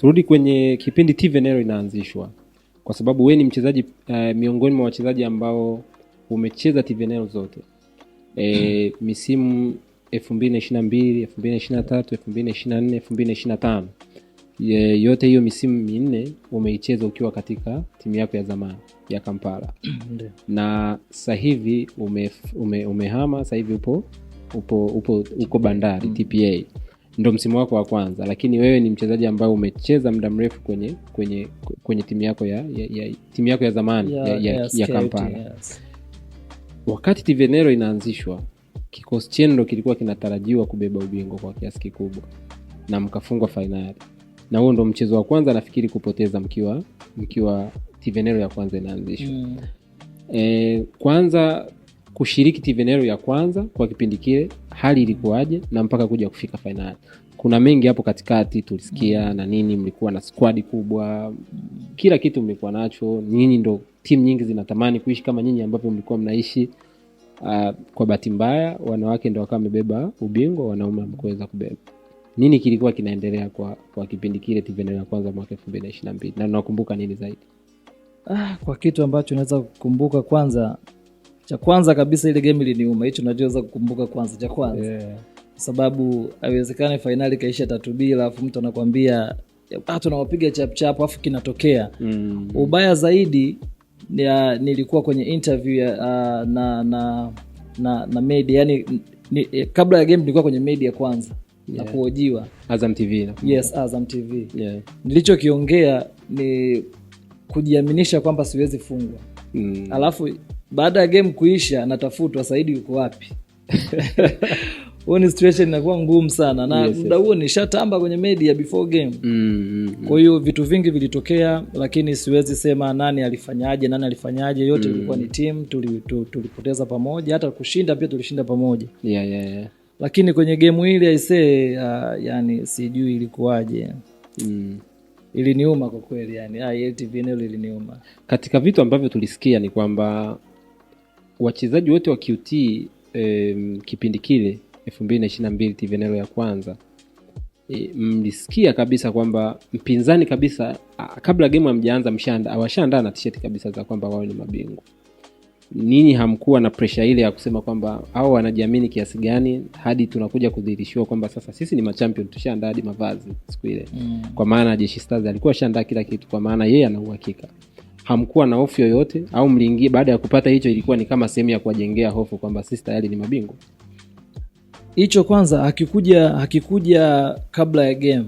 turudi kwenye kipindi Tivenero inaanzishwa, kwa sababu wewe ni mchezaji miongoni mwa wachezaji ambao umecheza Tivenero zote misimu 2022, 2023, 2024, 2025. Yote hiyo misimu minne umeicheza ukiwa katika timu yako ya zamani ya Kampala. Na sasa hivi umehama, sasa hivi uko Bandari TPA. Ndio msimu wako wa kwanza, lakini wewe ni mchezaji ambaye umecheza muda mrefu kwenye timu yako timu yako ya zamani ya Kampala. Yes. Wakati Tivenero inaanzishwa, kikosi chenu kilikuwa kinatarajiwa kubeba ubingwa kwa kiasi kikubwa na mkafungwa finali. Na huo ndo mchezo wa kwanza nafikiri kupoteza mkiwa Tivenero ya kwanza inaanzishwa. Kwanza kushiriki Tivenero ya kwanza kwa kipindi kile, hali ilikuwaje na mpaka kuja kufika finali? Kuna mengi hapo katikati tulisikia na nini, mlikuwa na squad kubwa, kila kitu mlikuwa nacho, nyinyi ndo timu nyingi zinatamani kuishi kama nyinyi ambavyo mlikuwa mnaishi. Kwa bahati mbaya wanawake ndo wakawa wamebeba ubingwa, wanaume hamkuweza kubeba. Nini kilikuwa kinaendelea kwa kipindi kile Tivenero ya kwanza mwaka 2022, na unakumbuka nini zaidi? Kwa kitu ambacho naweza kukumbuka, cha kwanza kabisa ile game iliniuma. Hicho naweza kukumbuka cha kwanza. Sababu haiwezekani finali kaisha 3-2 alafu mtu anakuambia tunawapiga chap chap alafu kinatokea. Ubaya zaidi nilikuwa kwenye interview na media, yani kabla ya game nilikuwa kwenye media kwanza na kuhojiwa Azam TV. Yes, Azam TV. Nilichokiongea ni kujiaminisha kwamba siwezi fungwa. Alafu baada ya game kuisha natafutwa Saidi yuko wapi? Huo situation inakuwa ngumu sana na muda huo nishatamba kwenye media before game. Kwa hiyo vitu vingi vilitokea, lakini siwezi sema nani alifanyaje, yote ilikuwa ni team, tulipoteza pamoja, hata kushinda pia tulishinda pamoja. Lakini kwenye game ile aisee, yani sijui ilikuwaje. Iliniuma kwa kweli, yani Tivenero iliniuma. Katika vitu ambavyo tulisikia ni kwamba wachezaji wote wa QT kipindi kile 2022 Tivenero ya kwanza, mlisikia kabisa kwamba mpinzani kabisa kabla game hamjaanza washaandaa na t-shirt kabisa za kwamba wao ni mabingwa. Nini hamkuwa na pressure ile ya kusema kwamba hao wanajiamini kiasi gani hadi tunakuja kudhihirishiwa kwamba sasa sisi ni machampion, tushaandaa hadi mavazi siku ile? Kwa maana Jeshi Stars alikuwa shaandaa kila kitu, kwa maana yeye ana uhakika. Hamkuwa na hofu yoyote, au mliingia baada ya kupata hicho ilikuwa ni kama sehemu ya kuwajengea hofu kwamba sisi tayari ni mabingwa? Hicho kwanza hakikuja kabla ya game.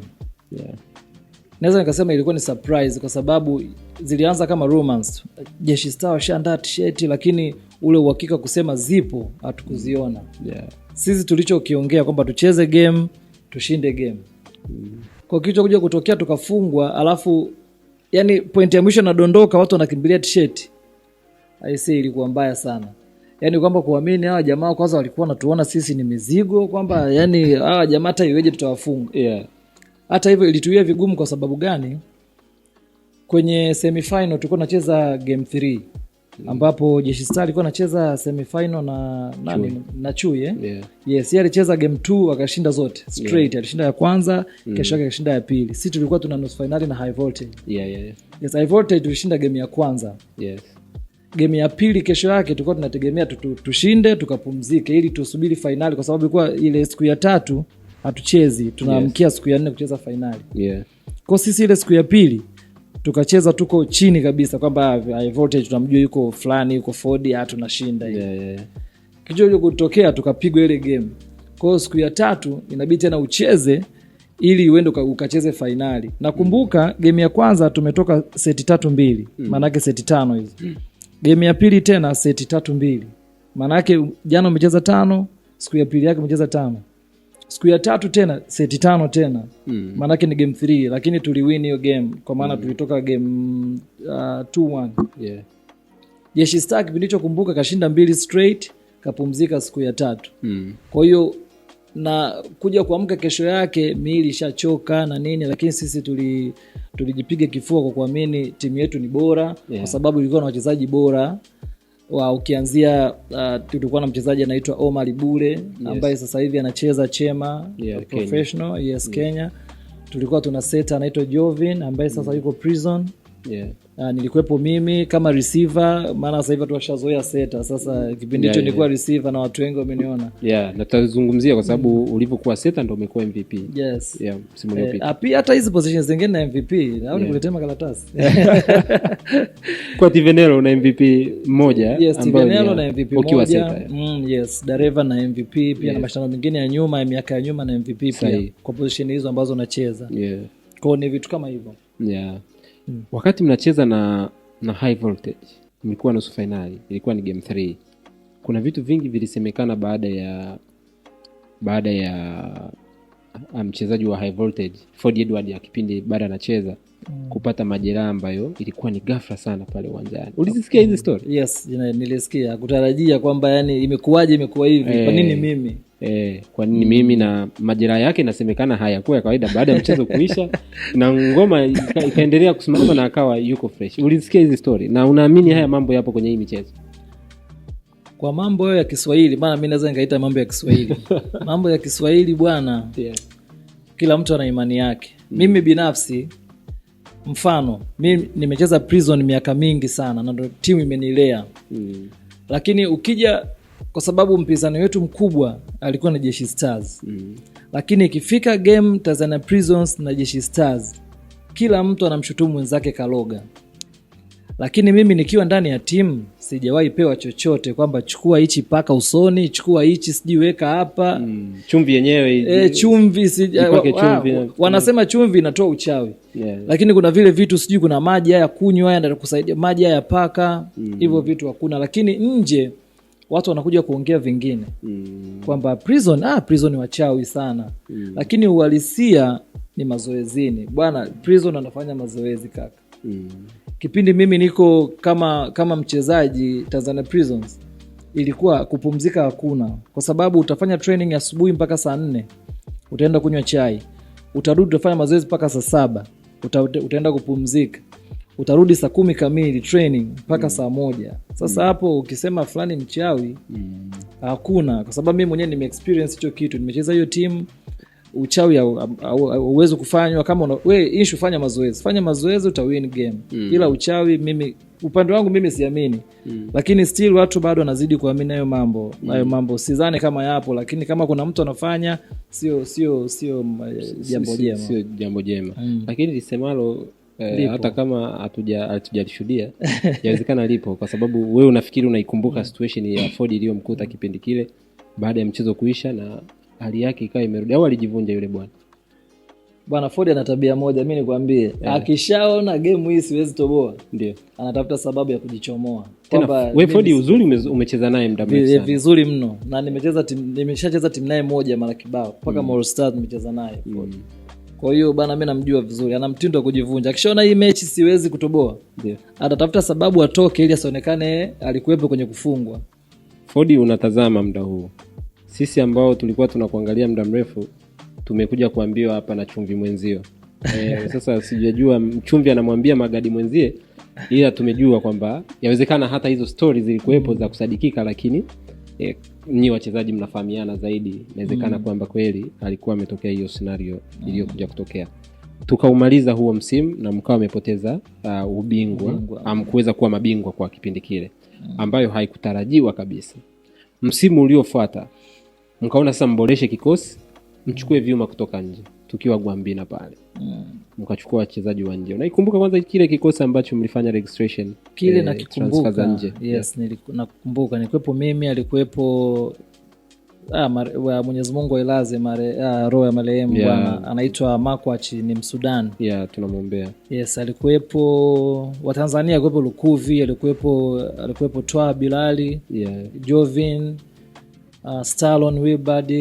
Naweza nikasema ilikuwa ni surprise, kwa sababu zilianza kama rumors. Jeshi Stars washaandaa t-shirt, lakini ule uhakika kusema zipo hatukuziona. Sisi tulichokiongea kwamba tucheze game, tushinde game. Kwa kitu kuja kutokea tukafungwa, alafu yani point ya mwisho nadondoka watu wanakimbilia t-shirt. Aisee, ilikuwa mbaya sana. Yani kwamba kuamini hawa jamaa kwanza walikuwa wanatuona sisi ni mizigo, kwamba yani hawa jamaa hata iweje tutawafunga. Hata hivyo ilituia vigumu. Kwa sababu gani? Kwenye semifinal tulikuwa tunacheza game 3 ambapo Jeshi Stars alikuwa anacheza semifinal na Chui. Yes, yeye alicheza game 2 akashinda zote straight. Alishinda ya kwanza, kesho yake akashinda ya pili. Sisi tulikuwa tuna nusu finali na High Voltage. Yes, High Voltage tulishinda game ya kwanza. Game ya pili kesho yake tulikuwa tunategemea tushinde tukapumzike ili tusubiri finali, kwa sababu ilikuwa ile siku ya 3 hatuchezi, tunaamkia siku ya 4 kucheza finali. Kwa sisi ile siku ya pili tukacheza tuko chini kabisa, kwamba High Voltage tunamjua yuko fulani, yuko Ford, tunashinda ile. Kicho kutokea tukapigwa ile game. Kwa hiyo siku ya 3 inabidi tena ucheze ili uende ukacheze finali. Nakumbuka game ya kwanza tumetoka seti 3-2, maana yake seti 5 hizo. Game ya pili tena seti 3-2. Maana yake jana umecheza 5, siku ya pili yake umecheza 5. Siku ya 3 tena seti 5 tena. Maana yake ni game 3, lakini tuliwin hiyo game kwa maana tulitoka game 2-1. Jeshi Stars kipindi hicho kumbuka kashinda 2 straight, kapumzika siku ya 3. Kwa hiyo na kuja kuamka kesho yake miili ishachoka na nini, lakini sisi tulijipiga kifua kwa kuamini timu yetu ni bora. Kwa sababu ilikuwa na wachezaji bora. Ukianzia tulikuwa na mchezaji anaitwa Omar Bule ambaye sasa hivi anacheza Chema professional Kenya. tulikuwa tuna seta anaitwa Jovin ambaye sasa yuko Prison. Nilikuwepo mimi kama receiver, maana sasa hivi watu washazoea seta. Sasa kipindi hicho nilikuwa receiver na watu wengi wameniona. Na tutazungumzia kwa sababu ulivyokuwa seta ndio umekuwa MVP. Yes. Msimu uliopita. Pia hata hizi positions zingine na MVP. Au nikuletee makaratasi. Kwa Tivenelo na MVP mmoja Tivenelo na MVP mmoja. Yes, Dareva na MVP pia na mashindano mengine ya nyuma ya miaka ya nyuma na MVP pia kwa position hizo ambazo unacheza. Kwa ni vitu kama hivyo. Wakati mnacheza na High Voltage, mlikuwa nusu finali, ilikuwa ni game 3. Kuna vitu vingi vilisemekana baada ya mchezaji wa High Voltage Ford Edward ya kipindi baada anacheza kupata majeraha ambayo ilikuwa ni ghafla sana pale uwanjani. Ulisikia hizi story? Yes, nilisikia. Kutarajia kwamba yani imekuwa hivi. Kwa nini mimi? Kwa nini mimi? Na majeraha yake inasemekana hayakuwa ya kawaida baada ya mchezo kuisha na ngoma ikaendelea kusimama na akawa yuko fresh. Ulisikia hizi story? Na unaamini haya mambo yapo kwenye hii michezo? Kwa mambo ya Kiswahili, maana mimi naweza nikaita mambo ya Kiswahili. Mambo ya Kiswahili bwana. Kila mtu ana imani yake. Mimi binafsi mfano, mimi nimecheza Prison miaka mingi sana na ndio timu imenilea. Lakini ukija kwa sababu mpinzani wetu mkubwa alikuwa na Jeshi Stars. Lakini ikifika game Tanzania Prisons na Jeshi Stars, kila mtu anamshutumu mwenzake kaloga. Lakini mimi nikiwa ndani ya timu sijawahi pewa chochote kwamba chukua hichi paka usoni, chukua hichi sijiweka hapa. Chumvi yenyewe chumvi wanasema chumvi inatoa uchawi. Lakini kuna vile vitu sijui kuna maji haya kunywa haya ndio kusaidia maji haya paka, hivyo vitu hakuna. Lakini nje watu wanakuja kuongea vingine kwamba Prison ni wachawi sana. Lakini uhalisia ni mazoezini. Bwana, Prison anafanya mazoezi kaka. Kipindi mimi niko kama mchezaji Tanzania Prisons, ilikuwa kupumzika hakuna, kwa sababu utafanya training asubuhi mpaka saa 4, utaenda kunywa chai, utarudi utafanya mazoezi mpaka saa 7, utaenda kupumzika, utarudi saa 10 kamili training mpaka saa 1. Sasa hapo ukisema fulani mchawi hakuna, kwa sababu mimi mwenyewe nime-experience hicho kitu, nimecheza hiyo timu. Uchawi uwezo kufanywa kama wewe issue, fanya mazoezi utawin game. Ila uchawi mimi upande wangu mimi siamini. Lakini still watu bado wanazidi kuamini hayo mambo. Sidhani kama yapo, lakini kama kuna mtu anafanya sio jambo jema. Lakini lisemalo hata kama hatujalishuhudia inawezekana lipo, kwa sababu wewe unafikiri unaikumbuka situation ya Ford iliyomkuta kipindi kile baada ya mchezo kuisha na hali yake ikawa imerudi, au alijivunja yule bwana Ford? Ana tabia moja, mimi nikwambie, akishaona game hii siwezi toboa, ndio anatafuta sababu ya kujichomoa. Kwamba wewe Ford uzuri umecheza naye muda mrefu sana. Vizuri mno, na nimeshacheza timu naye moja mara kibao mpaka All Stars nimecheza naye Ford. Kwa hiyo bana mimi namjua vizuri, ana mtindo wa kujivunja. Akishaona hii mechi siwezi kutoboa, ndio atatafuta sababu atoke ili asionekane alikuwepo kwenye kufungwa. Ford, unatazama muda huu, sisi ambao tulikuwa tunakuangalia muda mrefu tumekuja kuambiwa hapa na chumvi mwenzio. Sasa sijajua chumvi anamwambia magadi mwenzie, ila tumejua kwamba yawezekana hata hizo stories zilikuwepo za kusadikika, lakini ni wachezaji mnafahamiana zaidi, inawezekana kwamba kweli alikuwa ametokea hiyo scenario iliyokuja kutokea. Tukaumaliza huo msimu na mkao amepoteza ubingwa, amkuweza kuwa mabingwa kwa kipindi kile, ambayo haikutarajiwa kabisa. Msimu uliofuata mkaona sasa mboreshe kikosi, mchukue vyuma kutoka nje, tukiwa Gwambina pale. Mkachukua wachezaji wa nje. Unaikumbuka kwanza kile kikosi ambacho mlifanya registration kile? Nakikumbuka. Yes, nakumbuka. Nilikuwepo mimi, alikuwepo Mwenyezi Mungu ailaze roho ya marehemu bwana, anaitwa Makwachi, ni Msudan. Tunamuombea. Yes, alikuwepo wa Tanzania, alikuwepo Lukuvi, alikuwepo Twa Bilali, Jovin, Stallon Wilbard,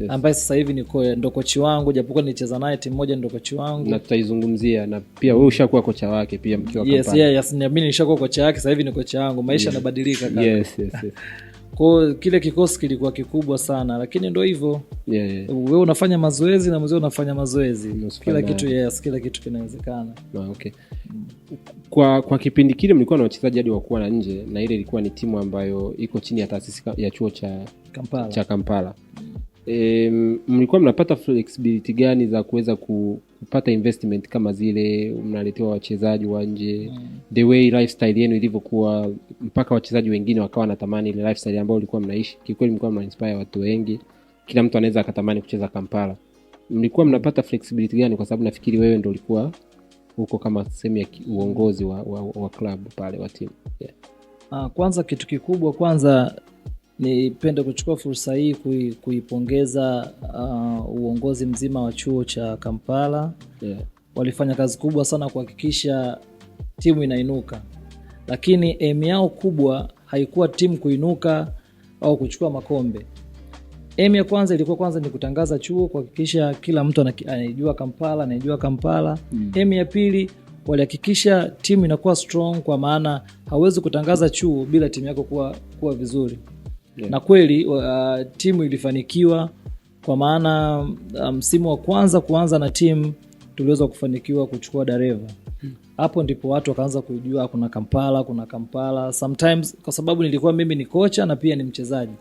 ambaye sasa hivi ndo kochi wangu, japokuwa nilicheza naye timu moja, ndo kochi wangu na tutaizungumzia. Na pia wewe ushakuwa kocha wake pia mkiwa Kampala. Yes, mimi nishakuwa kocha wake, sasa hivi ni kocha wangu. Maisha yanabadilika kaka. Yes. Kwa kile kikosi kilikuwa kikubwa sana, lakini ndio hivyo. Wewe unafanya mazoezi na mzee unafanya mazoezi. Kila kitu kinawezekana. Okay. Kwa kipindi kile mlikuwa na wachezaji hadi wakuwa na nje, na ile ilikuwa ni timu ambayo iko chini ya taasisi ya chuo cha Kampala. mlikuwa mnapata flexibility gani za kuweza kupata investment kama zile, mnaletewa wachezaji wa nje, the way lifestyle yenu ilivyokuwa mpaka wachezaji wengine wakawa wanatamani ile lifestyle ambayo ulikuwa mnaishi? Kikweli mlikuwa mna inspire watu wengi, kila mtu anaweza akatamani kucheza Kampala. Mlikuwa mnapata flexibility gani? Kwa sababu nafikiri wewe ndio ulikuwa huko kama sehemu ya uongozi wa club pale wa timu. Kwanza kitu kikubwa, kwanza nipende kuchukua fursa hii kuipongeza uongozi mzima wa chuo cha Kampala. Walifanya kazi kubwa sana kuhakikisha timu inainuka, lakini aim yao kubwa haikuwa timu kuinuka au kuchukua makombe. Aim ya kwanza ilikuwa kwanza ni kutangaza chuo, kuhakikisha kila mtu anajua Kampala. Aim ya pili, walihakikisha timu inakuwa strong, kwa maana hauwezi kutangaza chuo bila timu yako kuwa vizuri. Na kweli timu ilifanikiwa, kwa maana msimu wa kwanza kuanza na timu tuliweza kufanikiwa kuchukua dereva. Hapo ndipo watu wakaanza kujua kuna Kampala. Sometimes kwa sababu nilikuwa mimi ni kocha na pia ni mchezaji.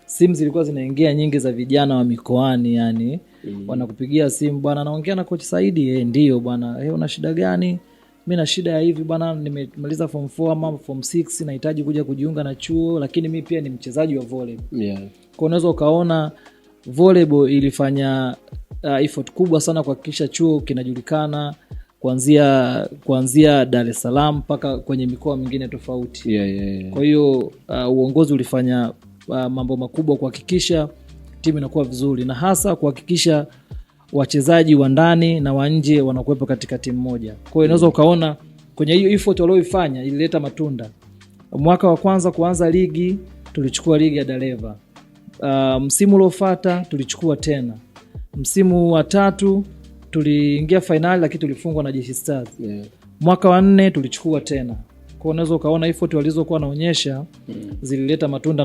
Simu zilikuwa zinaingia nyingi za vijana wa mikoani, yani wanakupigia simu, bwana naongea na coach Saidi. Ndio bwana, una shida gani? Mimi na shida ya hivi bwana, nimemaliza form 4 ama form 6, nahitaji kuja kujiunga na chuo, lakini mimi pia ni mchezaji wa volleyball. Kwa unaweza ukaona volleyball ilifanya effort kubwa sana kuhakikisha chuo kinajulikana kuanzia Dar es Salaam mpaka kwenye mikoa mingine tofauti. Kwa hiyo uongozi ulifanya mambo makubwa kuhakikisha timu inakuwa vizuri, na hasa kuhakikisha wachezaji wa ndani na wa nje wanakuwepo katika timu moja. Kwa hiyo unaweza ukaona kwenye hiyo effort walioifanya ilileta matunda. Mwaka wa kwanza kuanza ligi tulichukua ligi ya dereva. Msimu uliofuata tulichukua tena. Msimu wa 3 tuliingia finali, lakini tulifungwa na Jeshi Stars. Mwaka wa 4 tulichukua tena. Kwa unaweza ukaona effort walizokuwa naonyesha zilileta matunda,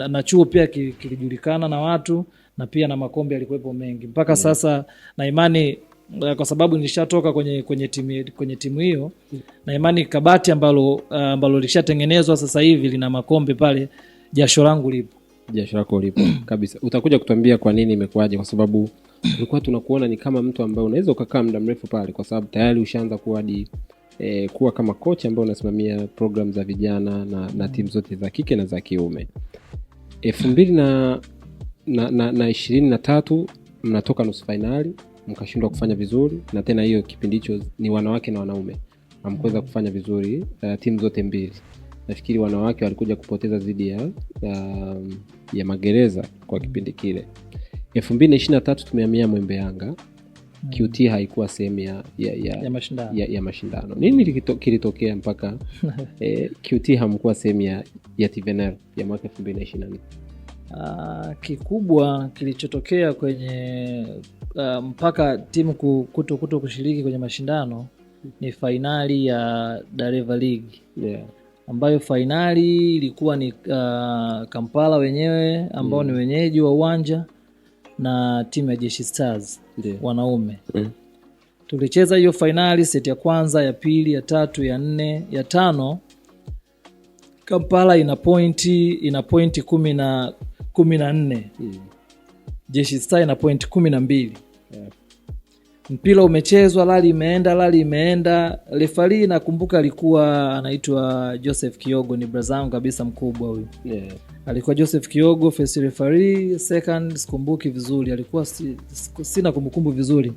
na chuo pia kilijulikana na watu, na pia na makombe yalikuwepo mengi mpaka sasa. Na imani kwa sababu nilishatoka kwenye timu hiyo, na imani kabati ambalo lishatengenezwa sasa hivi lina makombe pale, jasho langu lipo. Jasho lako lipo kabisa. Utakuja kutuambia kwa nini imekuaje, kwa sababu tulikuwa tunakuona ni kama mtu ambaye unaweza ukakaa muda mrefu pale, kwa sababu tayari ushaanza kuwa kama coach ambaye unasimamia program za vijana na timu zote za kike na za kiume. 2023 mnatoka nusu finali, mkashindwa kufanya vizuri, na tena hiyo kipindi hicho ni wanawake na wanaume, hamkuweza kufanya vizuri timu zote mbili. Nafikiri wanawake walikuja kupoteza dhidi ya Magereza kwa kipindi kile. 2023 tumehamia Mwembe Yanga. QT haikuwa sehemu ya mashindano. Nini kilitokea mpaka QT hamkuwa sehemu ya TVNL ya mwaka 2024? Kikubwa kilichotokea kwenye mpaka timu kuto kushiriki kwenye mashindano ni finali ya Dareva League. Ambayo finali ilikuwa ni Kampala wenyewe ambao ni wenyeji wa uwanja na timu ya Jeshi Stars wanaume. Tulicheza hiyo finali, set ya kwanza, ya pili, ya 3, ya 4, ya 5. Kampala ina pointi 14. Jeshi Stars ina pointi 12. Mpira umechezwa, lali imeenda. Referee nakumbuka alikuwa anaitwa Joseph Kiogo, ni brazangu kabisa mkubwa huyu. Alikuwa Joseph Kiogo first referee, second sikumbuki vizuri, alikuwa sina kumbukumbu vizuri.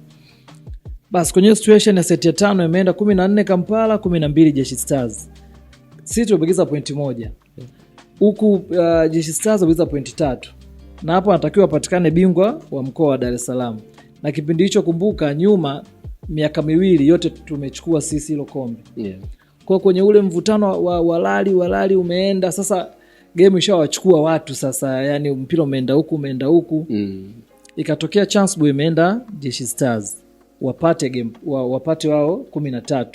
Basi kwenye situation ya set ya 5 imeenda 14 Kampala, 12 Jeshi Stars. Sisi tumebakiza pointi 1. Huku Jeshi Stars wamebakiza pointi 3. Na hapo anatakiwa patikane bingwa wa mkoa wa Dar es Salaam. Na kipindi hicho kumbuka nyuma miaka 2 yote tumechukua sisi hilo kombe. Kwa kwenye ule mvutano wa walali umeenda, sasa game ishawachukua watu sasa, yani mpira umeenda huku. Ikatokea chance boy imeenda Jeshi Stars wapate game wapate wao 13.